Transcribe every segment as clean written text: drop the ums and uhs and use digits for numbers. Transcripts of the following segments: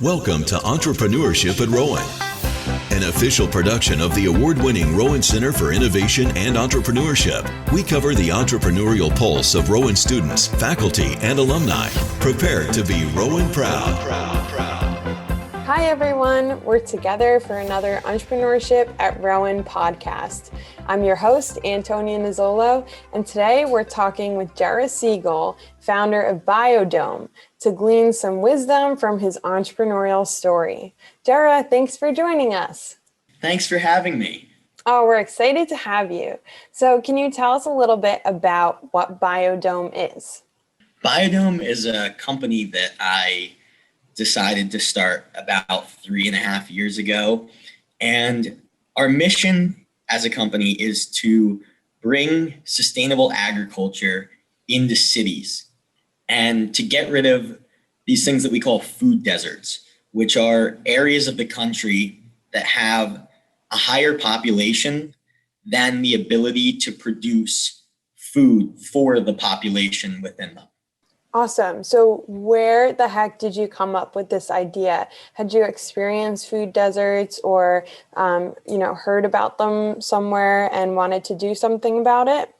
Welcome to Entrepreneurship at Rowan, an official production of the award-winning Rowan Center for Innovation and Entrepreneurship. We cover the entrepreneurial pulse of Rowan students, faculty, and alumni. Prepare to be Rowan proud. Hi everyone, we're together for another Entrepreneurship at Rowan podcast. I'm your host, Antonia Nizzolo, and today we're talking with Jerah Siegal, founder of Biodome, to glean some wisdom from his entrepreneurial story. Jerah, thanks for joining us. Thanks for having me. Oh, we're excited to have you. So can you tell us a little bit about what Biodome is? Biodome is a company that I decided to start about 3.5 years ago. And our mission as a company is to bring sustainable agriculture into cities and to get rid of these things that we call food deserts, which are areas of the country that have a higher population than the ability to produce food for the population within them. Awesome. So where the heck did you come up with this idea? Had you experienced food deserts or, heard about them somewhere and wanted to do something about it?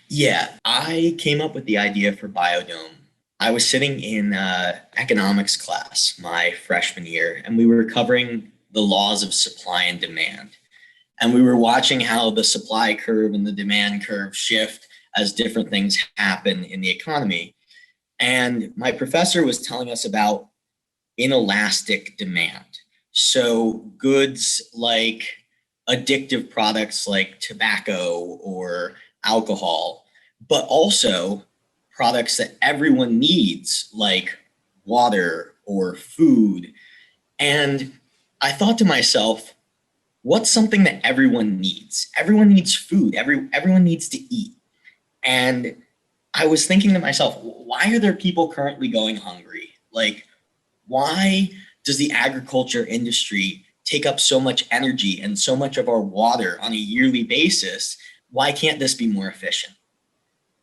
Yeah, I came up with the idea for Biodome. I was sitting in economics class my freshman year, and we were covering the laws of supply and demand. And we were watching how the supply curve and the demand curve shift as different things happen in the economy. And my professor was telling us about inelastic demand. So goods like addictive products like tobacco or alcohol, but also products that everyone needs like water or food. And I thought to myself, what's something that everyone needs? Everyone needs food. Everyone needs to eat. And I was thinking to myself, why are there people currently going hungry? Like, why does the agriculture industry take up so much energy and so much of our water on a yearly basis? Why can't this be more efficient?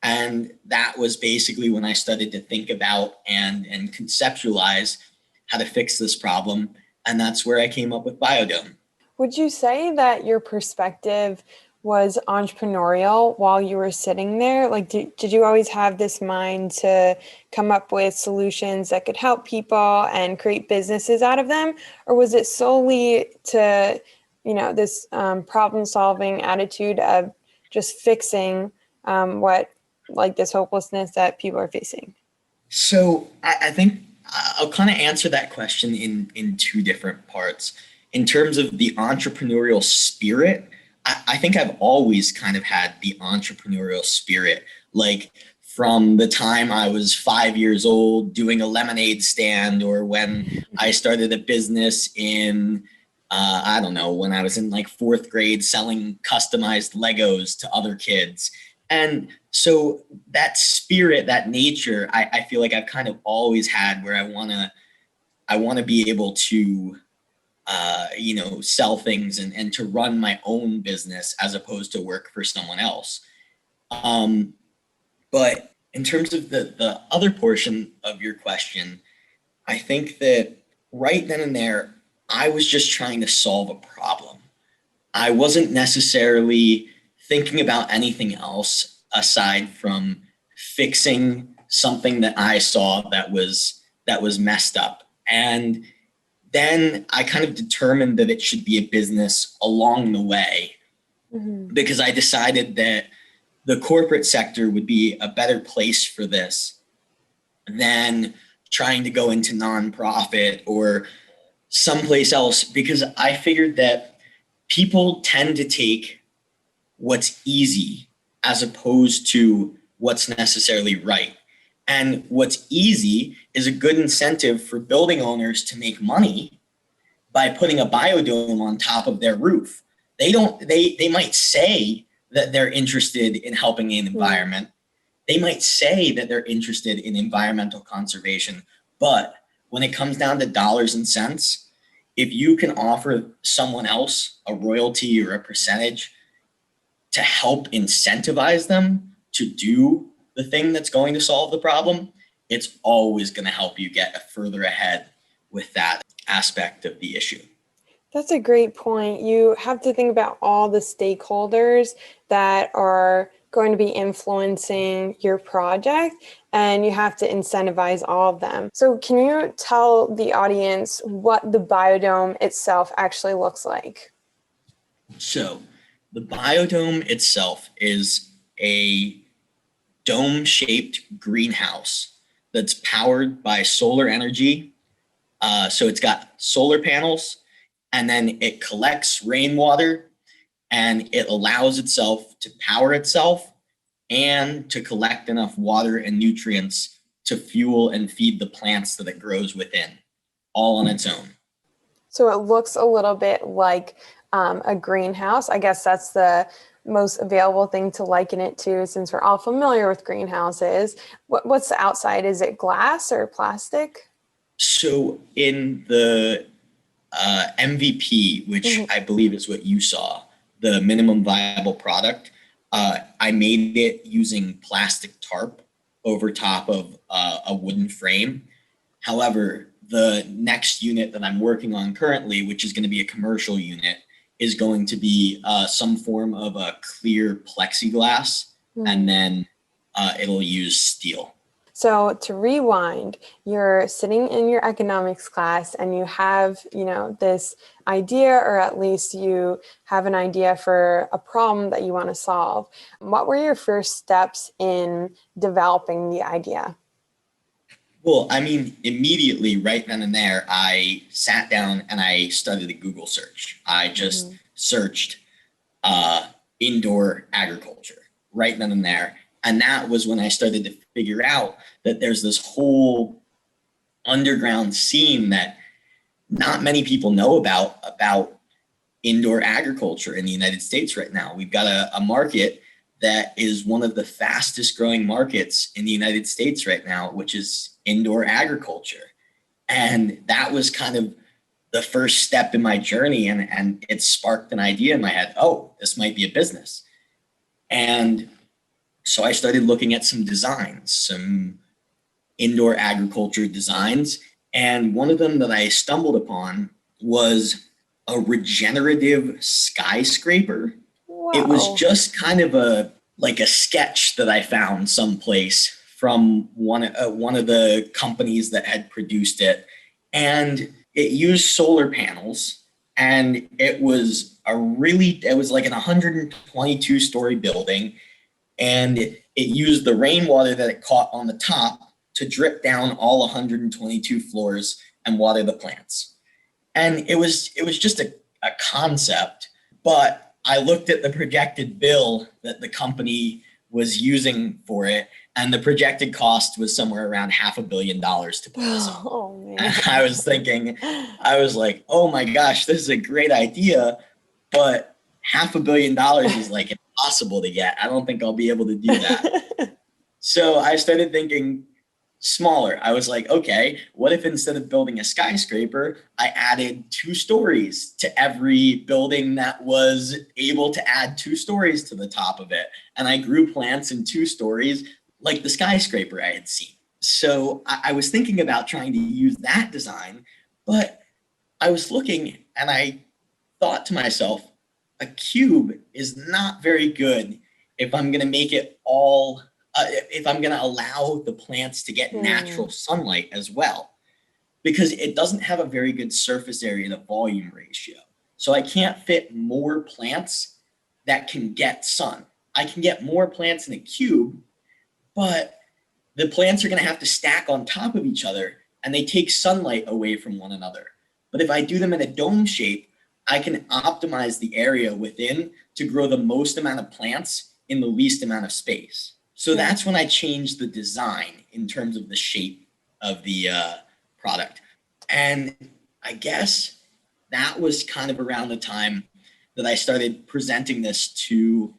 And that was basically when I started to think about and conceptualize how to fix this problem. And that's where I came up with Biodome. Would you say that your perspective was entrepreneurial while you were sitting there? Like, did you always have this mind to come up with solutions that could help people and create businesses out of them? Or was it solely to, this problem-solving attitude of just fixing this hopelessness that people are facing? So I think I'll kind of answer that question in two different parts. In terms of the entrepreneurial spirit, I think I've always kind of had the entrepreneurial spirit, like from the time I was 5 years old doing a lemonade stand, or when I started a business in, when I was in like 4th grade selling customized Legos to other kids. And so that spirit, that nature, I feel like I've kind of always had, where I want to be able to sell things and to run my own business as opposed to work for someone else. But in terms of the other portion of your question, I think that right then and there, I was just trying to solve a problem. I wasn't necessarily thinking about anything else aside from fixing something that I saw that was messed up. And then I kind of determined that it should be a business along the way, because I decided that the corporate sector would be a better place for this than trying to go into nonprofit or someplace else, because I figured that people tend to take what's easy as opposed to what's necessarily right. And what's easy is a good incentive for building owners to make money by putting a biodome on top of their roof. They might say that they're interested in helping the environment. They might say that they're interested in environmental conservation, but when it comes down to dollars and cents, if you can offer someone else a royalty or a percentage to help incentivize them to do the thing that's going to solve the problem, it's always going to help you get further ahead with that. aspect of the issue. That's a great point. You have to think about all the stakeholders that are going to be influencing your project, and you have to incentivize all of them. So can you tell the audience what the biodome itself actually looks like? So the biodome itself is a dome-shaped greenhouse that's powered by solar energy. So it's got solar panels, and then it collects rainwater, and it allows itself to power itself and to collect enough water and nutrients to fuel and feed the plants that it grows within, all on its own. So it looks a little bit like a greenhouse. I guess that's the most available thing to liken it to, since we're all familiar with greenhouses. What's the outside? Is it glass or plastic? So in the MVP, which I believe is what you saw, the minimum viable product, I made it using plastic tarp over top of a wooden frame. However, the next unit that I'm working on currently, which is going to be a commercial unit, is going to be some form of a clear plexiglass, and then it'll use steel. So to rewind, you're sitting in your economics class and you have, this idea, or at least you have an idea for a problem that you want to solve. What were your first steps in developing the idea? Well, I mean, immediately right then and there, I sat down and I started a Google search. I just searched indoor agriculture right then and there. And that was when I started to figure out that there's this whole underground scene that not many people know about indoor agriculture in the United States right now. We've got a market that is one of the fastest growing markets in the United States right now, which is indoor agriculture. And that was kind of the first step in my journey. And it sparked an idea in my head. Oh, this might be a business. And so I started looking at some designs, some indoor agriculture designs. And one of them that I stumbled upon was a regenerative skyscraper. Wow. It was just kind of a sketch that I found someplace from one of the companies that had produced it. And it used solar panels, and it was like an 122-story building. And it used the rainwater that it caught on the top to drip down all 122 floors and water the plants. And it was just a concept, but I looked at the projected bill that the company was using for it, and the projected cost was somewhere around $500 million to put this on. Oh, man. And I was like, oh my gosh, this is a great idea, but $500 million is like impossible to get. I don't think I'll be able to do that. So I started thinking smaller. I was like, okay, what if instead of building a skyscraper, I added 2 stories to every building that was able to add 2 stories to the top of it? And I grew plants in 2 stories like the skyscraper I had seen. So I was thinking about trying to use that design, but I was looking and I thought to myself, a cube is not very good if I'm going to make it all, if I'm going to allow the plants to get natural sunlight as well, because it doesn't have a very good surface area to volume ratio. So I can't fit more plants that can get sun. I can get more plants in a cube, but the plants are going to have to stack on top of each other, and they take sunlight away from one another. But if I do them in a dome shape, I can optimize the area within to grow the most amount of plants in the least amount of space. So that's when I changed the design in terms of the shape of the product. And I guess that was kind of around the time that I started presenting this to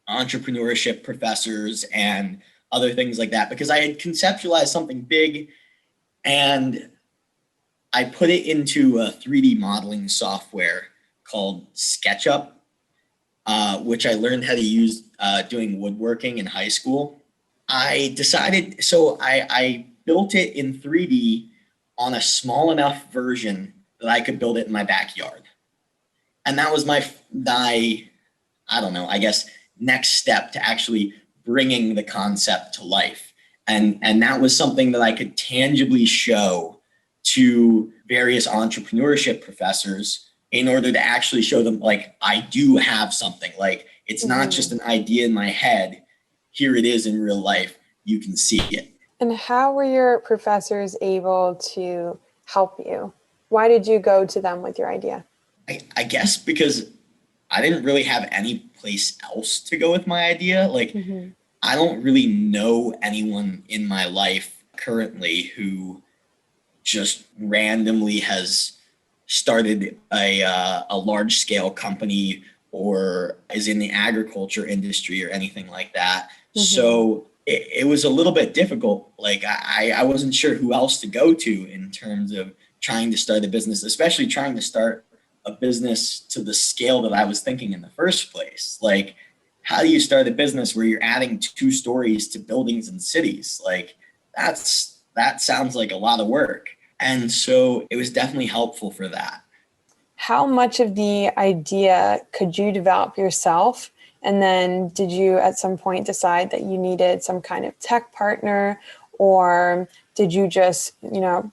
entrepreneurship professors and other things like that, because I had conceptualized something big and I put it into a 3D modeling software called SketchUp, which I learned how to use doing woodworking in high school. I decided, so I built it in 3D on a small enough version that I could build it in my backyard. And that was my I don't know, I guess, next step to actually bringing the concept to life. And that was something that I could tangibly show to various entrepreneurship professors in order to actually show them, like, I do have something. Like, it's not just an idea in my head. Here it is in real life. You can see it. And how were your professors able to help you? Why did you go to them with your idea? I guess because I didn't really have any place else to go with my idea. Like, I don't really know anyone in my life currently who just randomly has started a large scale company or is in the agriculture industry or anything like that. So it was a little bit difficult. Like, I wasn't sure who else to go to in terms of trying to start a business, especially trying to start a business to the scale that I was thinking in the first place. Like, how do you start a business where you're adding 2 stories to buildings and cities? Like, that sounds like a lot of work. And so it was definitely helpful for that. How much of the idea could you develop yourself? And then did you at some point decide that you needed some kind of tech partner, or did you just,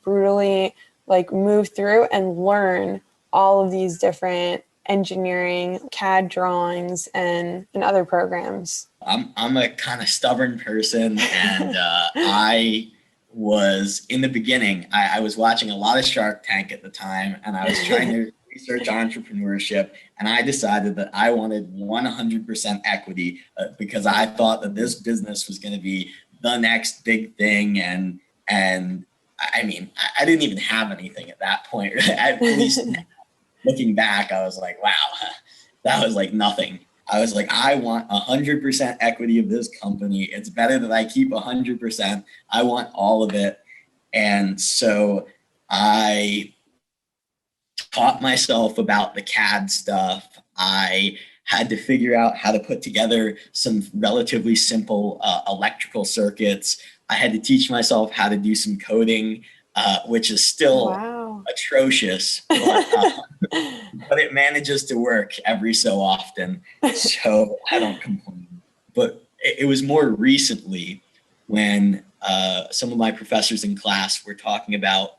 brutally like move through and learn all of these different engineering, CAD drawings, and other programs? I'm a kind of stubborn person, and I was, in the beginning, I was watching a lot of Shark Tank at the time, and I was trying to research entrepreneurship, and I decided that I wanted 100% equity because I thought that this business was going to be the next big thing. And I mean, I didn't even have anything at that point. At least looking back, I was like, wow, that was like nothing. I was like, I want 100% equity of this company. It's better that I keep 100%. I want all of it. And so I taught myself about the CAD stuff. I had to figure out how to put together some relatively simple electrical circuits. I had to teach myself how to do some coding, which is still atrocious, but it manages to work every so often, so I don't complain. But it was more recently when some of my professors in class were talking about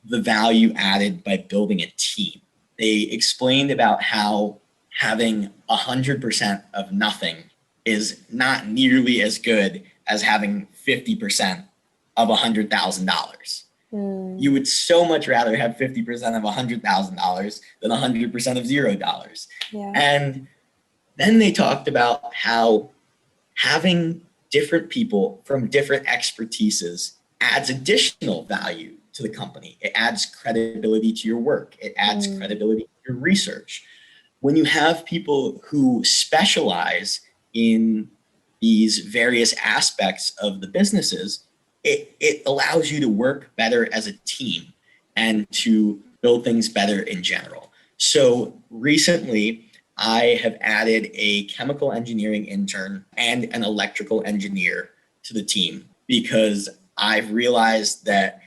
the value added by building a team. They explained about how having 100% of nothing is not nearly as good as having 50% of $100,000. You would so much rather have 50% of $100,000 than 100% of $0. Yeah. And then they talked about how having different people from different expertises adds additional value to the company. It adds credibility to your work. It adds credibility to your research. When you have people who specialize in these various aspects of the businesses, it allows you to work better as a team and to build things better in general. So recently, I have added a chemical engineering intern and an electrical engineer to the team because I've realized that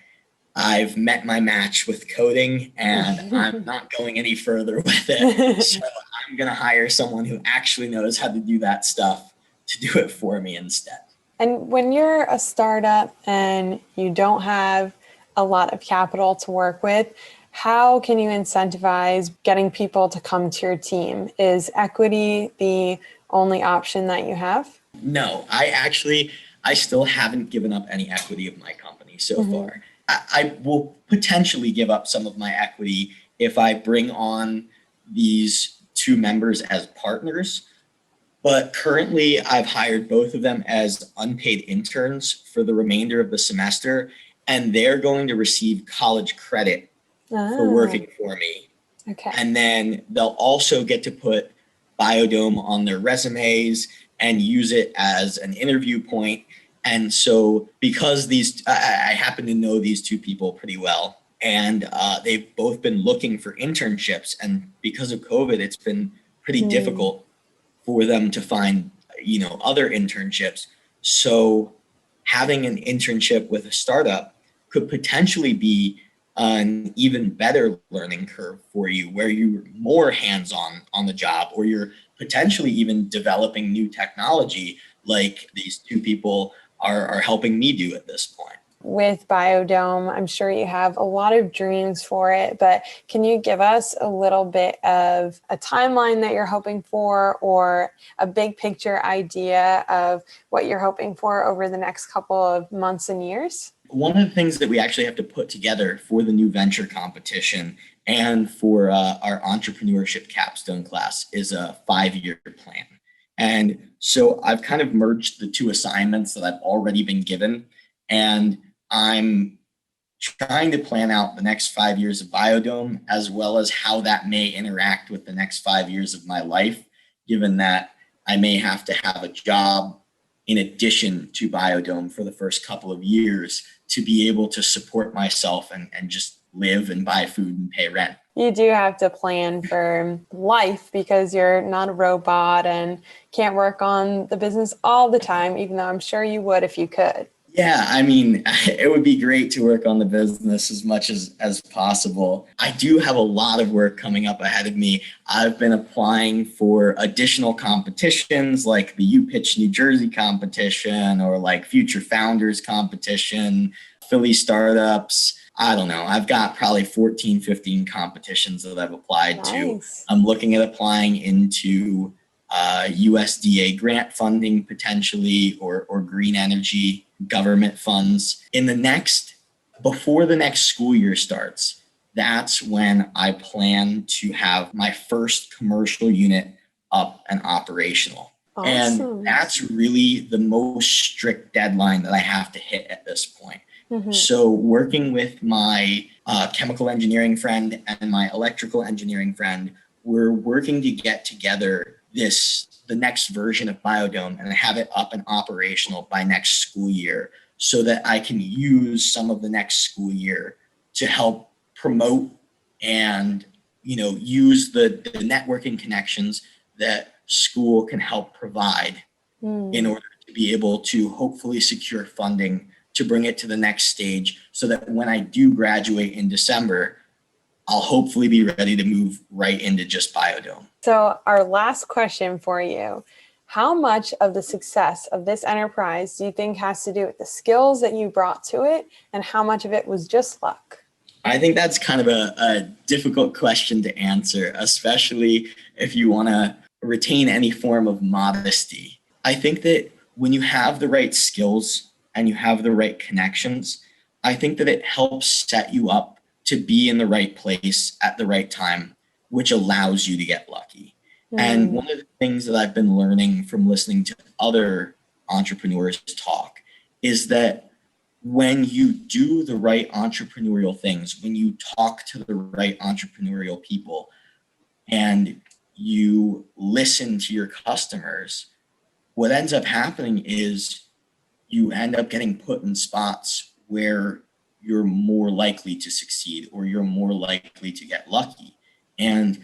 I've met my match with coding and I'm not going any further with it. So I'm going to hire someone who actually knows how to do that stuff to do it for me instead. And when you're a startup and you don't have a lot of capital to work with, how can you incentivize getting people to come to your team? Is equity the only option that you have? No, I still haven't given up any equity of my company so far. I will potentially give up some of my equity if I bring on these 2 members as partners. But currently, I've hired both of them as unpaid interns for the remainder of the semester, and they're going to receive college credit for working for me. Okay. And then they'll also get to put Biodome on their resumes and use it as an interview point. And so because I happen to know these 2 people pretty well, and they've both been looking for internships, and because of COVID, it's been pretty difficult for them to find, other internships. So having an internship with a startup could potentially be an even better learning curve for you where you're more hands-on on the job, or you're potentially even developing new technology like these two people are helping me do at this point. With Biodome, I'm sure you have a lot of dreams for it, but can you give us a little bit of a timeline that you're hoping for, or a big picture idea of what you're hoping for over the next couple of months and years? One of the things that we actually have to put together for the new venture competition and for our entrepreneurship capstone class is a 5-year plan. And so I've kind of merged the two assignments that I've already been given, and I'm trying to plan out the next 5 years of Biodome, as well as how that may interact with the next 5 years of my life, given that I may have to have a job in addition to Biodome for the first couple of years to be able to support myself and just live and buy food and pay rent. You do have to plan for life because you're not a robot and can't work on the business all the time, even though I'm sure you would if you could. Yeah, I mean, it would be great to work on the business as much as possible. I do have a lot of work coming up ahead of me. I've been applying for additional competitions like the You Pitch New Jersey competition, or like Future Founders competition, Philly Startups. I don't know. I've got probably 14, 15 competitions that I've applied to. I'm looking at applying into USDA grant funding potentially, or green energy government funds. Before the next school year starts, that's when I plan to have my first commercial unit up and operational. Awesome. And that's really the most strict deadline that I have to hit at this point. Mm-hmm. So working with my chemical engineering friend and my electrical engineering friend, we're working to get together the next version of Biodome and have it up and operational by next school year, so that I can use some of the next school year to help promote and, use the networking connections that school can help provide in order to be able to hopefully secure funding to bring it to the next stage, so that when I do graduate in December, I'll hopefully be ready to move right into just Biodome. So our last question for you, how much of the success of this enterprise do you think has to do with the skills that you brought to it, and how much of it was just luck? I think that's kind of a difficult question to answer, especially if you want to retain any form of modesty. I think that when you have the right skills and you have the right connections, I think that it helps set you up to be in the right place at the right time, which allows you to get lucky. And one of the things that I've been learning from listening to other entrepreneurs talk is that when you do the right entrepreneurial things, when you talk to the right entrepreneurial people and you listen to your customers, what ends up happening is you end up getting put in spots where you're more likely to succeed, or you're more likely to get lucky. And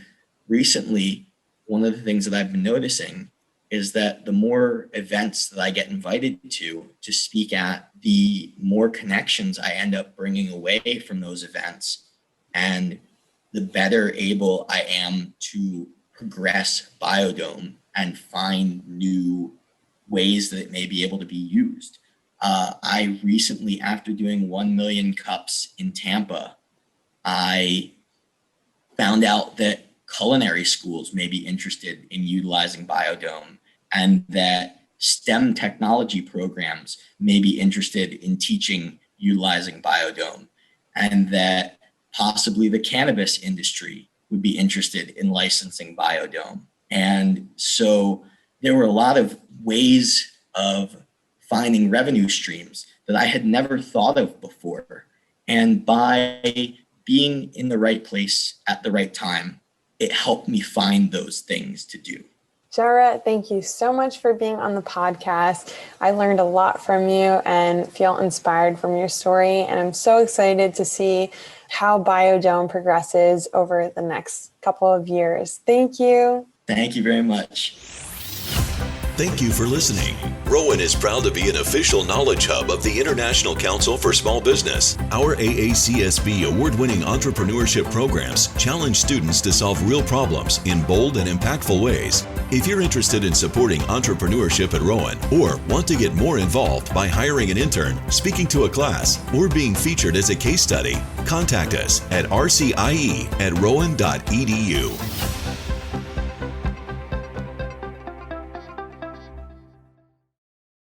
recently, one of the things that I've been noticing is that the more events that I get invited to speak at, the more connections I end up bringing away from those events, and the better able I am to progress Biodome and find new ways that it may be able to be used. I recently, after doing 1 million cups in Tampa, I found out that culinary schools may be interested in utilizing Biodome, and that STEM technology programs may be interested in teaching utilizing Biodome, and that possibly the cannabis industry would be interested in licensing Biodome. And so there were a lot of ways of finding revenue streams that I had never thought of before. And by being in the right place at the right time, it helped me find those things to do. Jerah, thank you so much for being on the podcast. I learned a lot from you and feel inspired from your story. And I'm so excited to see how Biodome progresses over the next couple of years. Thank you. Thank you very much. Thank you for listening. Rowan is proud to be an official knowledge hub of the International Council for Small Business. Our AACSB award-winning entrepreneurship programs challenge students to solve real problems in bold and impactful ways. If you're interested in supporting entrepreneurship at Rowan or want to get more involved by hiring an intern, speaking to a class, or being featured as a case study, contact us at rcie@rowan.edu.